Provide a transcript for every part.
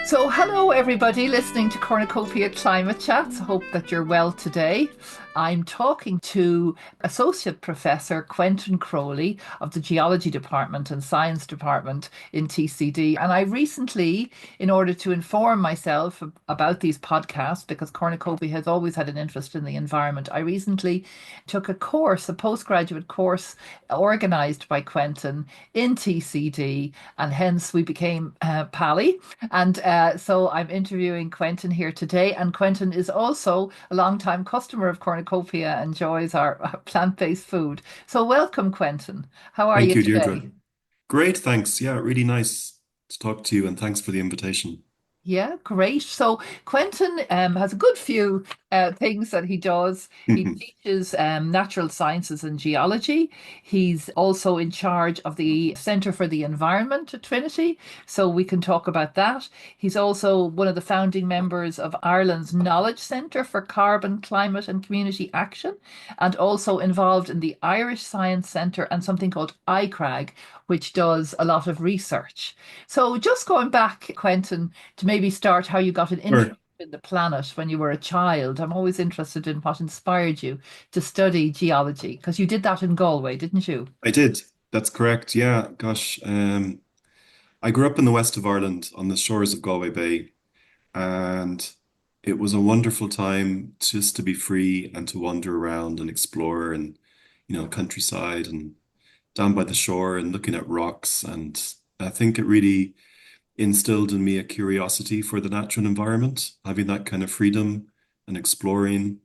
So, hello everybody listening to Cornucopia Climate Chats. I hope that you're well today. I'm talking to Associate Professor Quentin Crowley of the Geology Department and Science Department in TCD. And I recently, in order to inform myself about these podcasts, because Cornucopia has always had an interest in the environment, I recently took a course, a postgraduate course organised by Quentin in TCD, and hence we became pally. And so I'm interviewing Quentin here today. And Quentin is also a long-time customer of Cornucopia and enjoys our plant-based food. So welcome, Quentin. How are Thank you you, Deirdre. today? Great, thanks. Yeah, really nice to talk to you, and thanks for the invitation. Yeah, great. So Quentin has a good few things that he does. He teaches natural sciences and geology. He's also in charge of the Centre for the Environment at Trinity, so we can talk about that. He's also one of the founding members of Ireland's Knowledge Centre for Carbon, Climate and Community Action, and also involved in the Irish Science Centre and something called ICRAG, which does a lot of research. So just going back, Quentin, to maybe start how you got an interest Sure. in the planet when you were a child. I'm always interested in what inspired you to study geology, because you did that in Galway, didn't you? I did. That's correct. Yeah, gosh. I grew up in the west of Ireland on the shores of Galway Bay, and it was a wonderful time just to be free and to wander around and explore and, countryside and down by the shore and looking at rocks. And I think it really instilled in me a curiosity for the natural environment, having that kind of freedom and exploring.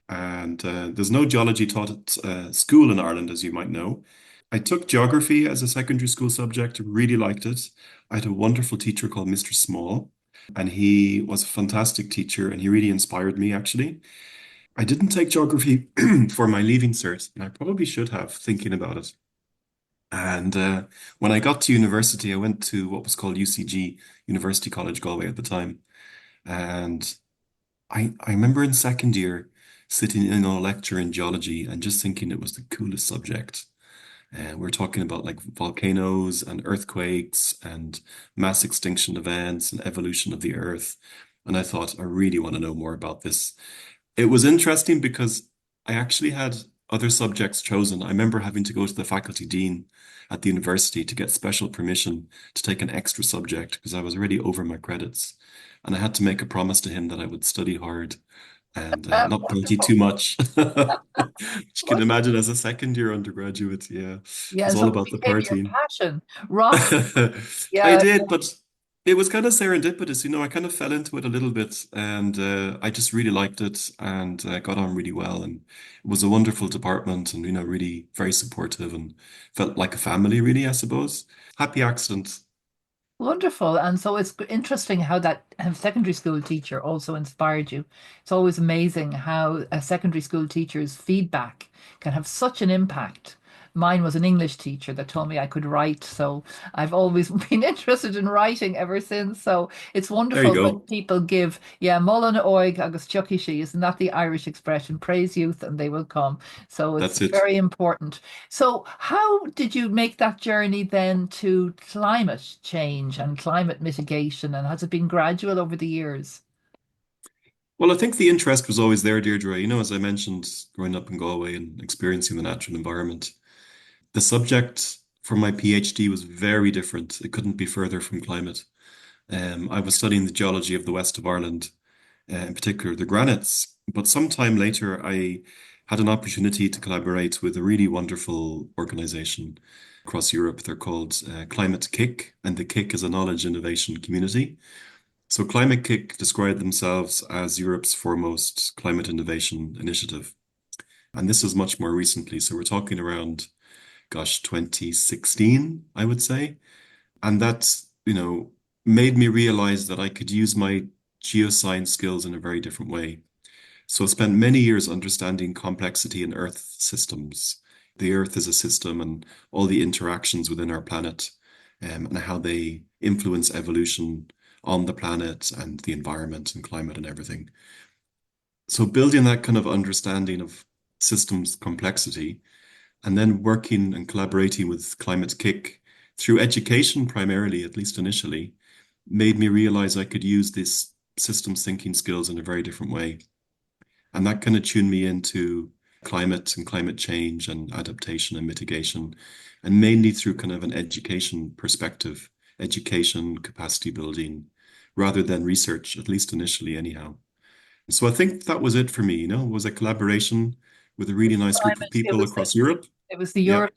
And there's no geology taught at school in Ireland, as you might know. I took geography as a secondary school subject, really liked it. I had a wonderful teacher called Mr. Small, and he was a fantastic teacher, and he really inspired me, actually. I didn't take geography for my leaving cert, and I probably should have, thinking about it. And when I got to university, I went to what was called UCG, University College Galway at the time. And I remember in second year sitting in a lecture in geology and just thinking it was the coolest subject. And we're talking about like volcanoes and earthquakes and mass extinction events and evolution of the earth. And I thought, I really want to know more about this. It was interesting because I actually had other subjects chosen. I remember having to go to the faculty dean at the university to get special permission to take an extra subject because I was already over my credits. And I had to make a promise to him that I would study hard and not party too Wonderful. much. You can imagine as a second year undergraduate, yeah, it Yeah, was so all it about the became your partying. passion. Rock. I Yeah, did, but it was kind of serendipitous. I kind of fell into it a little bit, and I just really liked it, and got on really well, and it was a wonderful department, and really very supportive, and felt like a family, really, I suppose. Happy accident. wonderful. And so it's interesting how that secondary school teacher also inspired you. It's always amazing how a secondary school teacher's feedback can have such an impact. Mine was an English teacher that told me I could write, so I've always been interested in writing ever since. So it's There you wonderful when go. people give, yeah, Mullen oig agus chuckie she, isn't that the Irish expression? Praise youth and they will come. So it's That's it. very important. So, how did you make that journey then to climate change and climate mitigation? And has it been gradual over the years? Well, I think the interest was always there, Deirdre. As I mentioned, growing up in Galway and experiencing the natural environment. The subject for my PhD was very different. It couldn't be further from climate. I was studying the geology of the west of Ireland, in particular the granites. But sometime later, I had an opportunity to collaborate with a really wonderful organization across Europe. They're called Climate KIC, and the KIC is a knowledge innovation community. So Climate KIC described themselves as Europe's foremost climate innovation initiative. And this was much more recently. So we're talking around, gosh, 2016, I would say. And that, made me realize that I could use my geoscience skills in a very different way. So I spent many years understanding complexity in Earth systems. The Earth is a system and all the interactions within our planet, and how they influence evolution on the planet and the environment and climate and everything. So building that kind of understanding of systems complexity and then working and collaborating with Climate KIC through education primarily, at least initially, made me realize I could use this systems thinking skills in a very different way. And that kind of tuned me into climate and climate change and adaptation and mitigation, and mainly through kind of an education perspective, education, capacity building, rather than research, at least initially, anyhow. So I think that was it for me, it was a collaboration with a really nice group of Climate. people across Europe. It was the Yeah,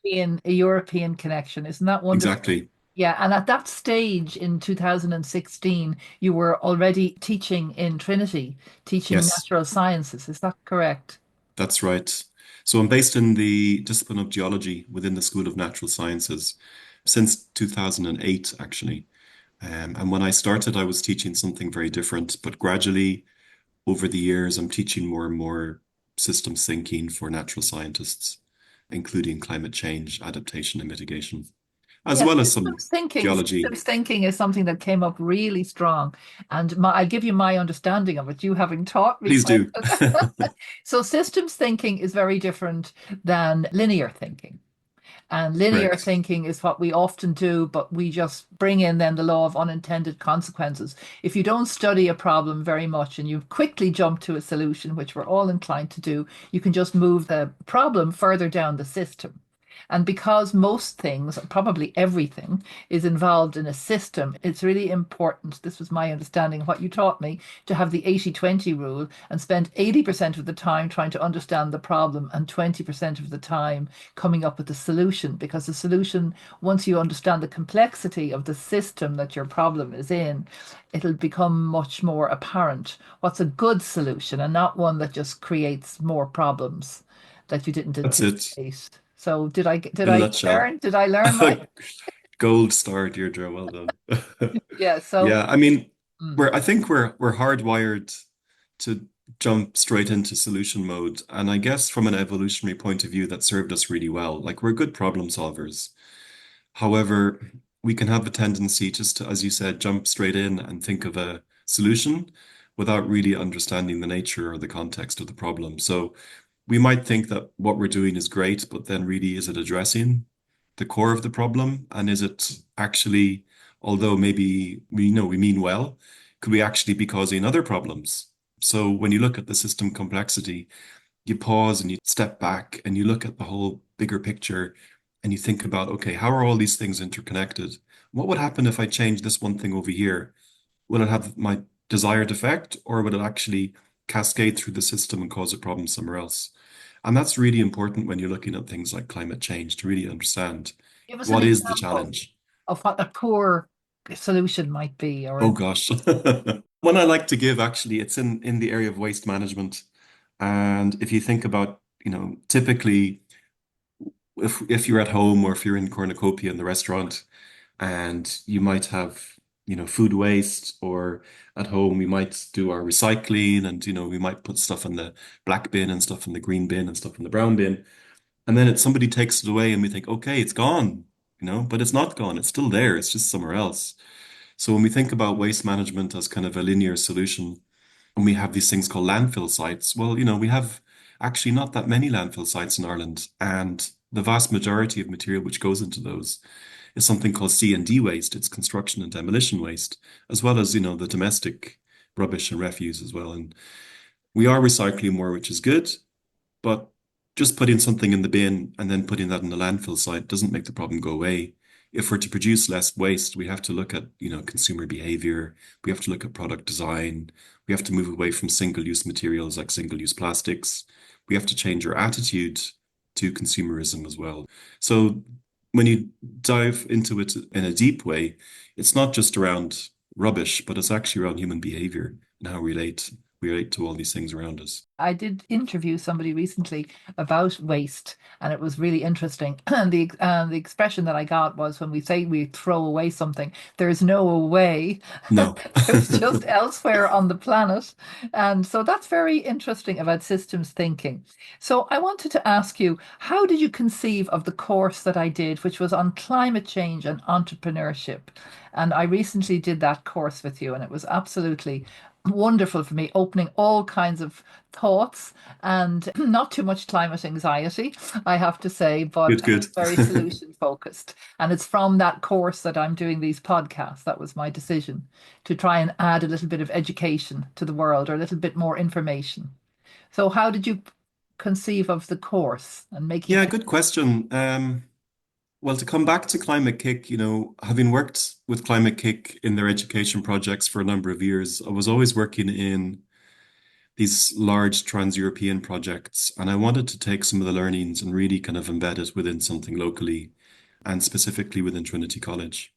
European connection. Isn't that wonderful? exactly. Yeah, and at that stage in 2016, you were already teaching in Trinity, teaching Yes, natural sciences. Is that correct? that's right. So I'm based in the discipline of geology within the School of Natural Sciences since 2008, actually. And when I started, I was teaching something very different, but gradually over the years, I'm teaching more and more systems thinking for natural scientists, including climate change, adaptation, and mitigation, as Yes, well as some geology. systems thinking is something that came up really strong. And I'll give you my understanding of it, you having taught me, Please do. Quentin. So systems thinking is very different than linear thinking. And linear Correct. thinking is what we often do, but we just bring in then the law of unintended consequences. If you don't study a problem very much and you quickly jump to a solution, which we're all inclined to do, you can just move the problem further down the system. And because most things, probably everything, is involved in a system, it's really important. This was my understanding, what you taught me, to have the 80-20 rule and spend 80% of the time trying to understand the problem and 20% of the time coming up with the solution. Because the solution, once you understand the complexity of the system that your problem is in, it'll become much more apparent what's a good solution and not one that just creates more problems that you didn't That's it anticipate. So did in a I nutshell. learn my Gold star, Deirdre. Well done. yeah, so Yeah, I mean, mm, I think we're hardwired to jump straight into solution mode. And I guess from an evolutionary point of view, that served us really well. Like we're good problem solvers. However, we can have a tendency just to, as you said, jump straight in and think of a solution without really understanding the nature or the context of the problem. So we might think that what we're doing is great, but then really is it addressing the core of the problem? And is it actually, although maybe we know we mean well, could we actually be causing other problems? So when you look at the system complexity, you pause and you step back and you look at the whole bigger picture and you think about, okay, how are all these things interconnected? What would happen if I change this one thing over here? Will it have my desired effect, or will it actually cascade through the system and cause a problem somewhere else? And that's really important when you're looking at things like climate change to really understand give us an what is the example challenge. of what a poor solution might be, or Oh gosh. One I like to give actually, it's in the area of waste management. And if you think about, typically if you're at home or if you're in Cornucopia in the restaurant and you might have, food waste, or at home we might do our recycling and, we might put stuff in the black bin and stuff in the green bin and stuff in the brown bin. And then somebody takes it away and we think, okay, it's gone, but it's not gone. It's still there. It's just somewhere else. So when we think about waste management as kind of a linear solution, and we have these things called landfill sites, well, we have actually not that many landfill sites in Ireland, and the vast majority of material which goes into those is something called C&D waste. It's construction and demolition waste, as well as, the domestic rubbish and refuse as well. And we are recycling more, which is good, but just putting something in the bin and then putting that in the landfill site doesn't make the problem go away. If we're to produce less waste, we have to look at, consumer behavior. We have to look at product design. We have to move away from single-use materials like single-use plastics. We have to change our attitude to consumerism as well. So when you dive into it in a deep way, it's not just around rubbish, but it's actually around human behavior and how we relate to all these things around us. I did interview somebody recently about waste, and it was really interesting. And the expression that I got was when we say we throw away something, there's no away. No. There's just elsewhere on the planet. And so that's very interesting about systems thinking. So I wanted to ask you, how did you conceive of the course that I did, which was on climate change and entrepreneurship? And I recently did that course with you, and it was absolutely wonderful for me, opening all kinds of thoughts and not too much climate anxiety, I have to say, but Good, good. very solution focused. And it's from that course that I'm doing these podcasts. That was my decision to try and add a little bit of education to the world or a little bit more information. So, how did you conceive of the course and making Yeah, it? good question. Well, to come back to Climate KIC, having worked with Climate KIC in their education projects for a number of years, I was always working in these large trans-European projects, and I wanted to take some of the learnings and really kind of embed it within something locally and specifically within Trinity College.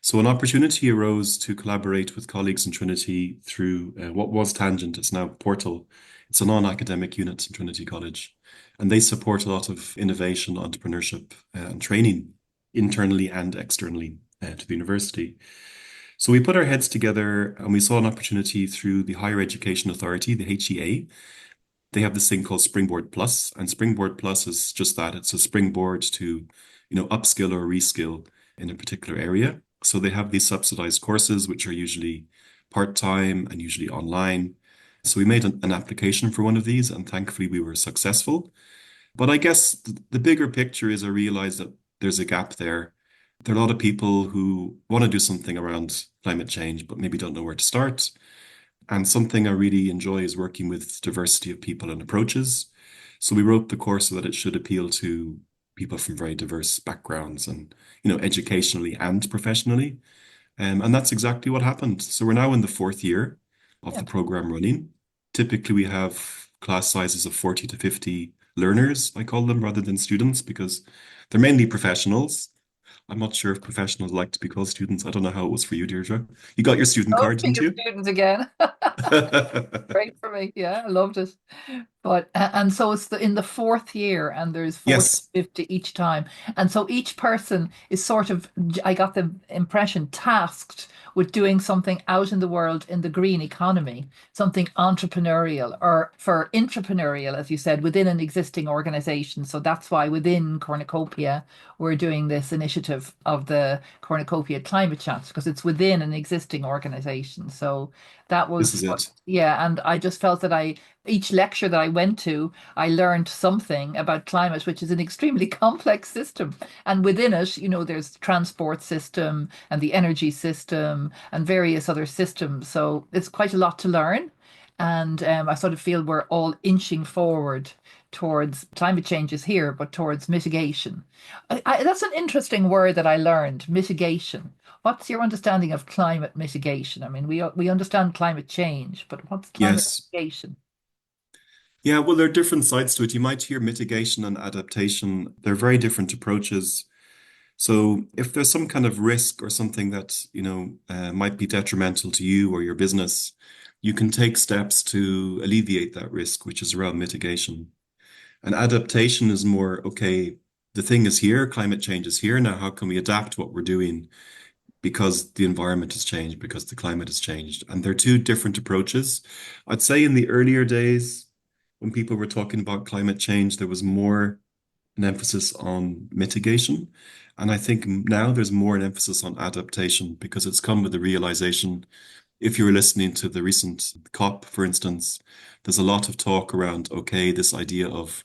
So an opportunity arose to collaborate with colleagues in Trinity through what was Tangent, it's now Portal. It's a non-academic unit in Trinity College, and they support a lot of innovation, entrepreneurship, and training internally and externally to the university. So we put our heads together and we saw an opportunity through the Higher Education Authority, the HEA. They have this thing called Springboard Plus, and Springboard Plus is just that. It's a springboard to, upskill or reskill in a particular area. So they have these subsidized courses, which are usually part-time and usually online. So we made an application for one of these, and thankfully we were successful. But I guess the bigger picture is I realize that there's a gap there. There are a lot of people who want to do something around climate change, but maybe don't know where to start. And something I really enjoy is working with diversity of people and approaches. So we wrote the course so that it should appeal to people from very diverse backgrounds and, educationally and professionally. And that's exactly what happened. So we're now in the fourth year of Yeah. the program running. Typically, we have class sizes of 40 to 50 learners, I call them, rather than students, because they're mainly professionals. I'm not sure if professionals like to be called students. I don't know how it was for you, Deirdre. You got your student Oh, card, being didn't a you? student again. Great for me. Yeah, I loved it. But and so it's in the fourth year, and there's 40 Yes, 50 each time. And so each person is sort of, I got the impression, tasked with doing something out in the world in the green economy, something entrepreneurial or for intrapreneurial, as you said, within an existing organization. So that's why within Cornucopia, we're doing this initiative of the Cornucopia Climate Chats because it's within an existing organization. So that this was is it. yeah, and I just felt that each lecture that I went to, I learned something about climate, which is an extremely complex system. And within it, there's transport system and the energy system and various other systems. So it's quite a lot to learn. And I sort of feel we're all inching forward towards climate changes here, but towards mitigation. That's an interesting word that I learned, mitigation. What's your understanding of climate mitigation? I mean, we understand climate change, but what's climate Yes. mitigation? Yeah, well, there are different sides to it. You might hear mitigation and adaptation. They're very different approaches. So if there's some kind of risk or something that, might be detrimental to you or your business, you can take steps to alleviate that risk, which is around mitigation. And adaptation is more, okay, the thing is here, climate change is here. Now, how can we adapt what we're doing because the environment has changed, because the climate has changed? And they're two different approaches. I'd say in the earlier days, when people were talking about climate change, there was more an emphasis on mitigation. And I think now there's more an emphasis on adaptation because it's come with the realization. If you were listening to the recent COP, for instance, there's a lot of talk around, okay, this idea of,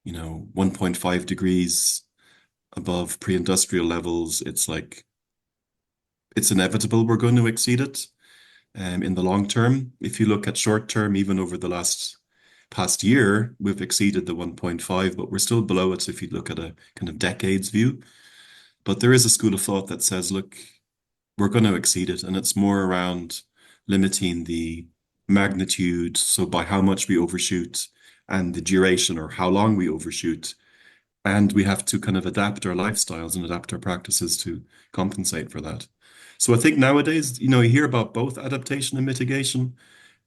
1.5 degrees above pre-industrial levels. It's like, it's inevitable we're going to exceed it in the long term. If you look at short term, even over the past year, we've exceeded the 1.5, but we're still below it if you look at a kind of decades view. But there is a school of thought that says, look, we're going to exceed it. And it's more around limiting the magnitude. So by how much we overshoot and the duration or how long we overshoot. And we have to kind of adapt our lifestyles and adapt our practices to compensate for that. So I think nowadays, you hear about both adaptation and mitigation,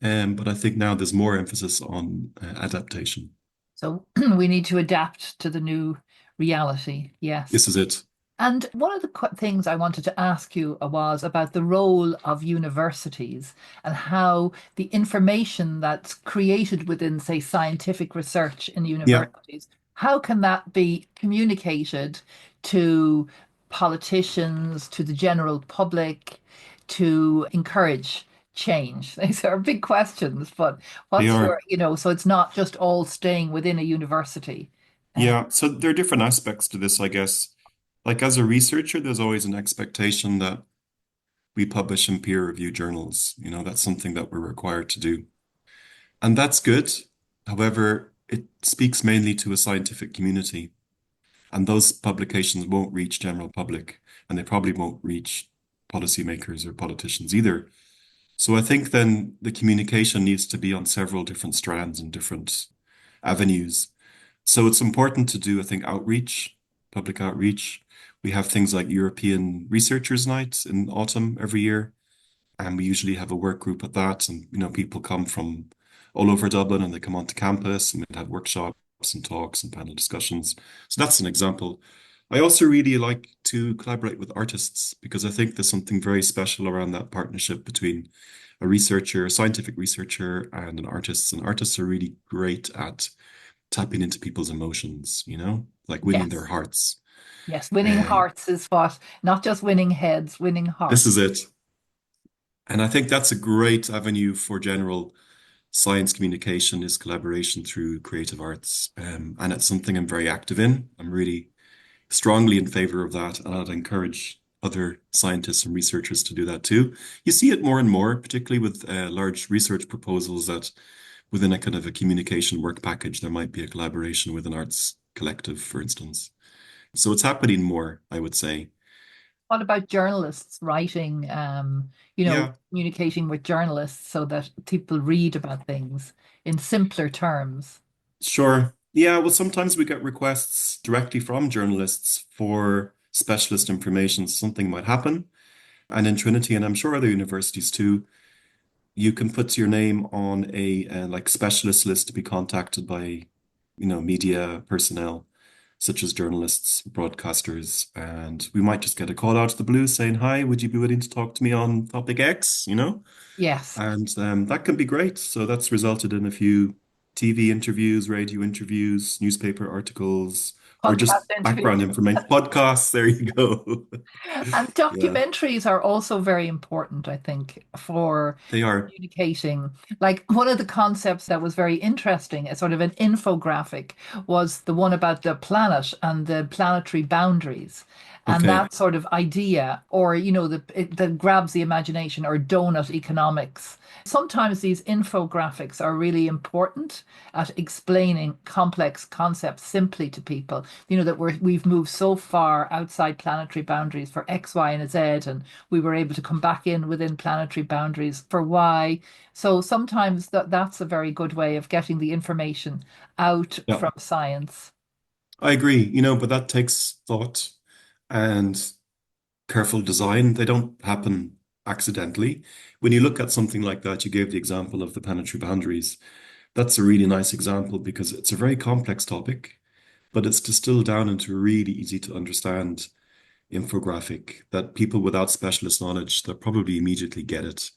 but I think now there's more emphasis on adaptation. So we need to adapt to the new reality. Yes. This is it. And one of the things I wanted to ask you was about the role of universities and how the information that's created within, say, scientific research in Yeah. universities, how can that be communicated to politicians, to the general public, to encourage change? These are big questions, but They what's your, are. so it's not just all staying within a university. Uh, Yeah, so there are different aspects to this, I guess. Like as a researcher, there's always an expectation that we publish in peer-reviewed journals. That's something that we're required to do. And that's good. However, it speaks mainly to a scientific community, and those publications won't reach general public, and they probably won't reach policymakers or politicians either. So I think then the communication needs to be on several different strands and different avenues. So it's important to do, I think, outreach, public outreach. We have things like European Researchers' Night in autumn every year, and we usually have a work group at that. And people come from all over Dublin and they come onto campus and we'd have workshops and talks and panel discussions. So that's an example. I also really like to collaborate with artists because I think there's something very special around that partnership between a researcher, a scientific researcher, and an artist. And artists are really great at tapping into people's emotions, like winning their yes, hearts. yes, winning And hearts is what, not just winning heads, winning this hearts. is it. And I think that's a great avenue for general science communication is collaboration through creative arts. And it's something I'm very active in. I'm really strongly in favor of that. And I'd encourage other scientists and researchers to do that too. You see it more and more, particularly with large research proposals that within a kind of a communication work package, there might be a collaboration with an arts collective, for instance. So it's happening more, I would say. What about journalists writing, Yeah, communicating with journalists so that people read about things in simpler terms? sure. Yeah, well, sometimes we get requests directly from journalists for specialist information. Something might happen. And in Trinity, and I'm sure other universities too, you can put your name on a like specialist list to be contacted by, media personnel, such as journalists, broadcasters, and we might just get a call out of the blue saying, "Hi, would you be willing to talk to me on topic X?" Yes. And that can be great. So that's resulted in a few TV interviews, radio interviews, newspaper articles, or Podcast just interviews. background information, podcasts. There you go. And Yeah, documentaries are also very important, I think, for they are. communicating. Like one of the concepts that was very interesting, a sort of an infographic, was the one about the planet and the planetary boundaries. And Okay. that sort of idea, or that grabs the imagination, or donut economics. Sometimes these infographics are really important at explaining complex concepts simply to people. That we've moved so far outside planetary boundaries for X, Y, and Z, and we were able to come back in within planetary boundaries for Y. So sometimes that's a very good way of getting the information out Yeah, from science. I agree, but that takes thought and careful design. They don't happen accidentally. When you look at something like that, you gave the example of the planetary boundaries. That's a really nice example because it's a very complex topic, but it's distilled down into a really easy to understand infographic that people without specialist knowledge, they'll probably immediately get it.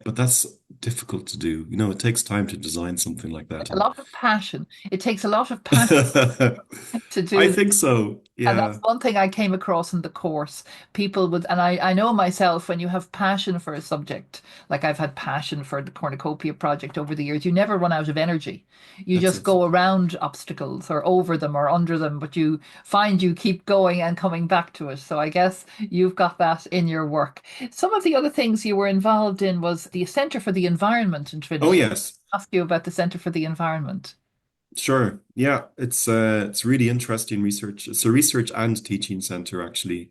But that's difficult to do. It takes time to design something like that. A And lot of passion. It takes a lot of passion to I do. think so. And that's Yeah, one thing I came across in the course. People would, and I know myself, when you have passion for a subject, like I've had passion for the Cornucopia project over the years, you never run out of energy. You that's just it. go around obstacles or over them or under them, but you find you keep going and coming back to it. So I guess you've got that in your work. Some of the other things you were involved in was the Centre for the Environment in Oh, Trinity. yes. Ask you about the Centre for the Environment. Sure. Yeah, it's really interesting research. It's a research and teaching center actually.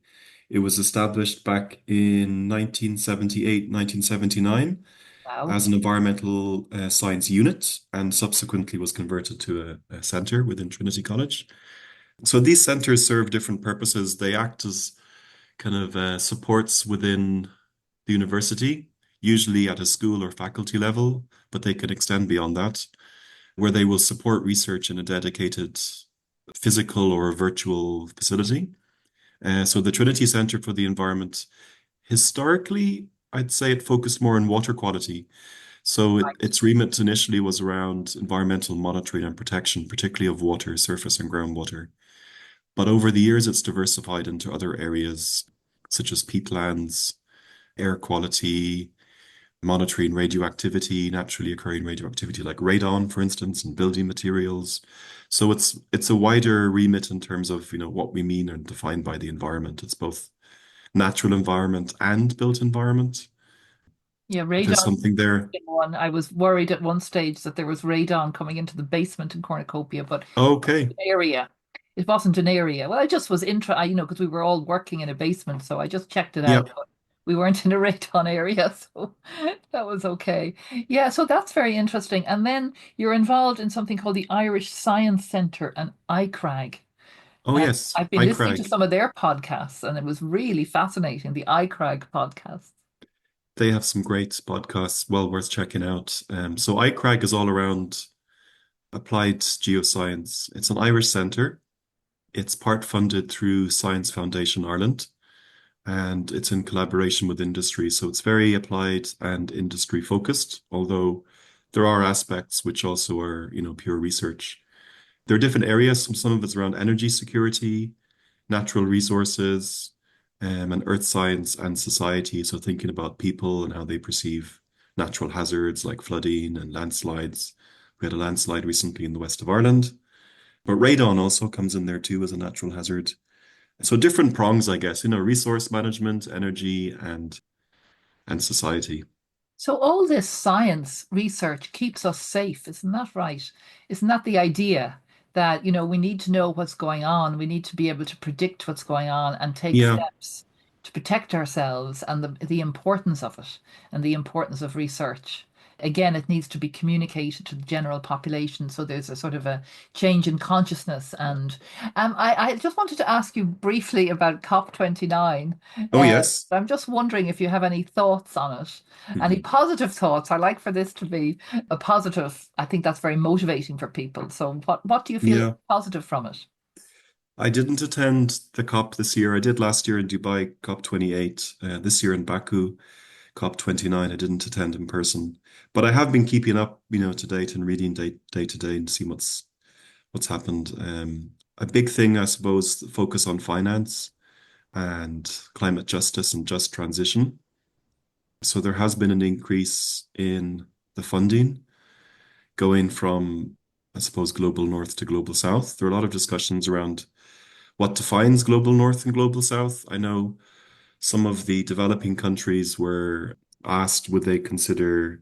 It was established back in 1978, 1979 Wow. as an environmental science unit and subsequently was converted to a center within Trinity College. So these centers serve different purposes. They act as kind of supports within the university, usually at a school or faculty level, but they can extend beyond that, where they will support research in a dedicated physical or virtual facility. So the Trinity Center for the Environment, historically, I'd say it focused more on water quality. So its remit initially was around environmental monitoring and protection, particularly of water, surface and groundwater. But over the years, it's diversified into other areas such as peatlands, air quality, monitoring radioactivity, naturally occurring radioactivity like radon, for instance, and building materials. So it's a wider remit in terms of, what we mean and define by the environment. It's both natural environment and built environment. Yeah, If there's radon. something there. One. I was worried at one stage that there was radon coming into the basement in Cornucopia, but Okay. area. It wasn't an area. Well, I just was because we were all working in a basement, so I just checked it out. Yep. But we weren't in a radon area, so that was okay. Yeah, so that's very interesting. And then you're involved in something called the Irish Science Centre and ICRAG. Oh, And yes. I've been listening to ICRAG. some of their podcasts, and it was really fascinating, the ICRAG podcast. They have some great podcasts, well worth checking out. So ICRAG is all around applied geoscience. It's an Irish centre. It's part funded through Science Foundation Ireland, and it's in collaboration with industry. So it's very applied and industry focused, although there are aspects which also are, pure research. There are different areas. Some of it's around energy security, natural resources, and earth science and society. So thinking about people and how they perceive natural hazards like flooding and landslides. We had a landslide recently in the west of Ireland, but radon also comes in there too as a natural hazard. So different prongs, I guess, resource management, energy, and society. So all this science research keeps us safe, isn't that right? Isn't that the idea that, we need to know what's going on, we need to be able to predict what's going on and take Yeah. steps to protect ourselves and the importance of it and the importance of research. Again, it needs to be communicated to the general population, so there's a sort of a change in consciousness. And I just wanted to ask you briefly about COP29. Oh, Uh, yes. I'm just wondering if you have any thoughts on it. Any Mhm. positive thoughts? I like for this to be a positive. I think that's very motivating for people. So what do you feel is Yeah. positive from it? I didn't attend the COP this year. I did last year in Dubai, COP 28. This year in Baku, COP 29. I didn't attend in person, but I have been keeping up, to date and reading day to day and see what's happened. A big thing, I suppose, the focus on finance and climate justice and just transition. So there has been an increase in the funding going from, I suppose, global north to global south. There are a lot of discussions around what defines global north and global south. I know some of the developing countries were asked would they consider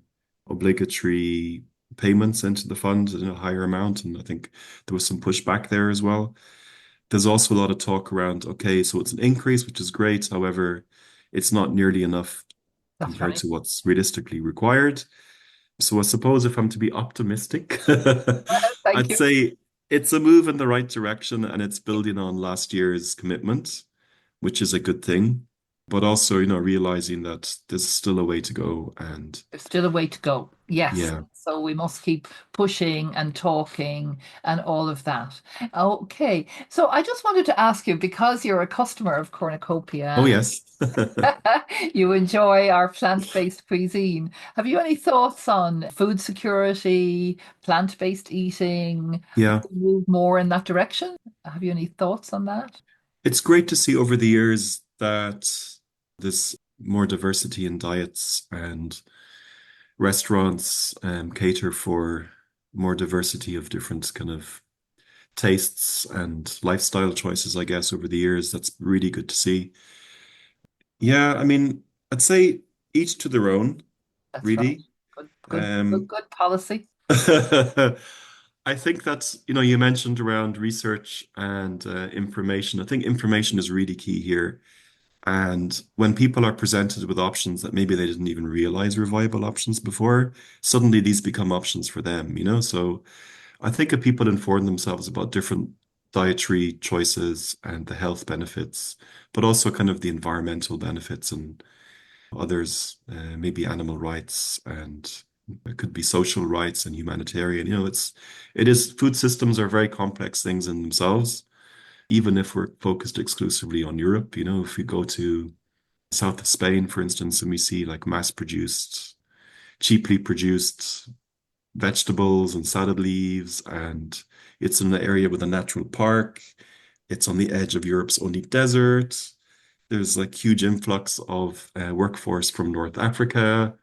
obligatory payments into the fund in a higher amount, and I think there was some pushback there as well. There's also a lot of talk around, okay, so it's an increase, which is great. However, it's not nearly enough That's compared right. to what's realistically required. So I suppose if I'm to be optimistic, Thank I'd you. say it's a move in the right direction and it's building on last year's commitment, which is a good thing. But also, realizing that there's still a way to go. And There's still a way to go. Yes. yeah. So we must keep pushing and talking and all of that. Okay. So I just wanted to ask you, because you're a customer of Oh, Cornucopia, yes. you enjoy our plant-based cuisine. Have you any thoughts on food security, plant-based eating? Yeah. Move more in that direction? Have you any thoughts on that? It's great to see over the years that there's more diversity in diets and restaurants cater for more diversity of different kind of tastes and lifestyle choices, I guess, over the years. That's really good to see. Yeah, I mean, I'd say each to their own, That's right. really. Good, good, good, Um, good policy. I think that's, you mentioned around research and information. I think information is really key here. And when people are presented with options that maybe they didn't even realize were viable options before, suddenly these become options for them. So I think if people inform themselves about different dietary choices and the health benefits, but also kind of the environmental benefits and others, maybe animal rights and it could be social rights and humanitarian. Food systems are very complex things in themselves. Even if we're focused exclusively on Europe, if we go to south of Spain, for instance, and we see like mass-produced, cheaply produced vegetables and salad leaves, and it's in an area with a natural park. It's on the edge of Europe's only desert. There's like huge influx of workforce from North Africa.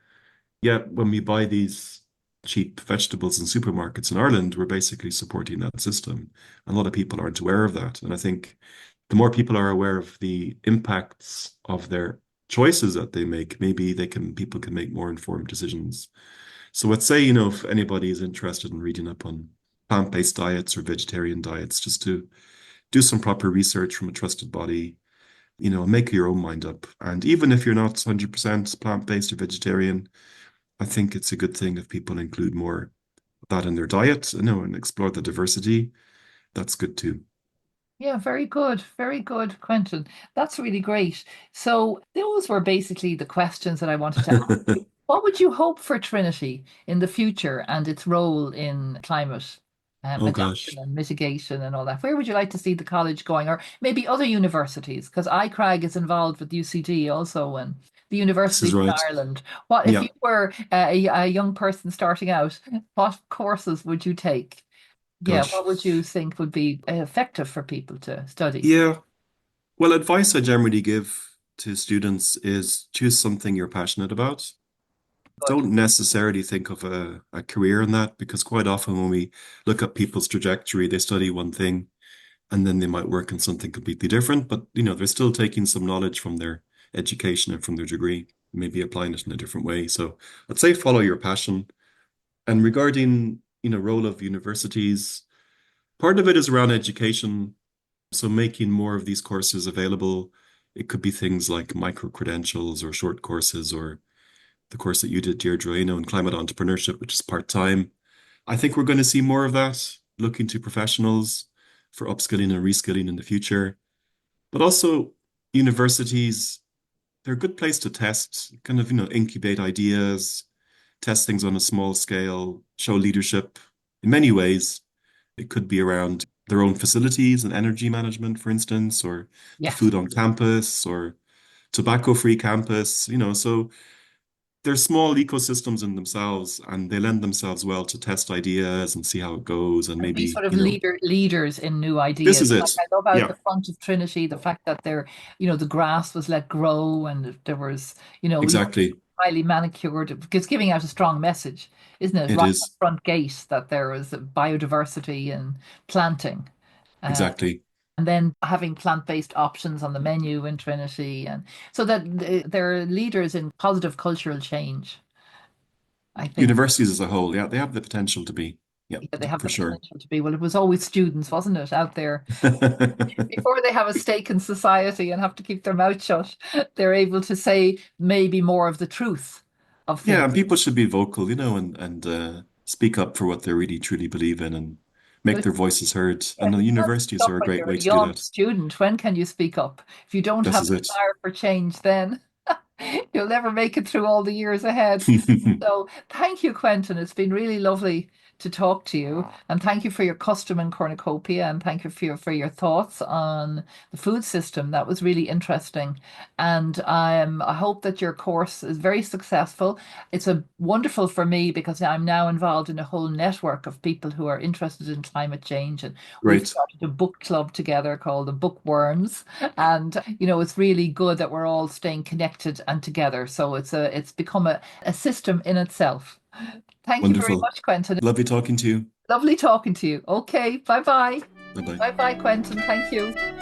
yeah, when we buy these cheap vegetables in supermarkets in Ireland, we're basically supporting that system. And a lot of people aren't aware of that. And I think the more people are aware of the impacts of their choices that they make, maybe people can make more informed decisions. So let's say, if anybody is interested in reading up on plant-based diets or vegetarian diets, just to do some proper research from a trusted body, make your own mind up. And even if you're not 100% plant-based or vegetarian, I think it's a good thing if people include more of that in their diet, and explore the diversity. That's good too. Yeah, very good. Very good, Quentin. That's really great. So those were basically the questions that I wanted to ask you. What would you hope for Trinity in the future and its role in climate Oh adaptation gosh, and mitigation and all that? Where would you like to see the college going, or maybe other universities? Because ICRAG is involved with UCD also, and the this is universities in right. Ireland. What if Yeah, you were a young person starting out? What courses would you take? Yeah, gosh. what would you think would be effective for people to study? Yeah. Well, advice I generally give to students is choose something you're passionate about. Good. Don't necessarily think of a career in that, because quite often when we look at people's trajectory, they study one thing and then they might work in something completely different. But they're still taking some knowledge from their education and from their degree, maybe applying it in a different way. So I'd say follow your passion. And regarding, role of universities, part of it is around education. So making more of these courses available. It could be things like micro credentials or short courses, or the course that you did, Deirdre, in climate entrepreneurship, which is part-time. I think we're going to see more of that, looking to professionals for upskilling and reskilling in the future. But also universities, they're a good place to test, kind of, incubate ideas, test things on a small scale, show leadership in many ways. It could be around their own facilities and energy management, for instance, or the Yes. food on campus or tobacco-free campus, so they're small ecosystems in themselves, and they lend themselves well to test ideas and see how it goes. And And be maybe, sort of leaders in new this ideas. is it. Like I love out Yeah, the front of Trinity, the fact that the grass was let grow and there was, you don't exactly. highly manicured. It's giving out a strong message, isn't it? It Right at the is. front gate that there is biodiversity and planting. Uh, Exactly. and then having plant-based options on the menu in Trinity, and so that they're leaders in positive cultural change, I think. Universities as a whole, yeah, they have the potential to be. Yeah, Yeah, they have for the sure. potential to be. Well, it was always students, wasn't it, out there before they have a stake in society and have to keep their mouth shut, they're able to say maybe more of the truth of Yeah, things. and people should be vocal, and speak up for what they really truly believe in and But make if, their voices heard. yeah, And the if you can't speak universities up are a when great you're way a to do young that. student, when can you speak up? If you don't This have is a it. desire for change, then you'll never make it through all the years ahead. So thank you, Quentin. It's been really lovely to talk to you. And thank you for your custom in cornucopia, and thank you for your thoughts on the food system. That was really interesting. And I hope that your course is very successful. It's a wonderful for me because I'm now involved in a whole network of people who are interested in climate change. And we've Great. started a book club together called the Bookworms. And it's really good that we're all staying connected and together. So it's become a system in itself. Thank you very Wonderful. much, Quentin. Lovely talking to you. Lovely talking to you. Okay, bye bye. Bye bye. Bye bye, Quentin. Thank you.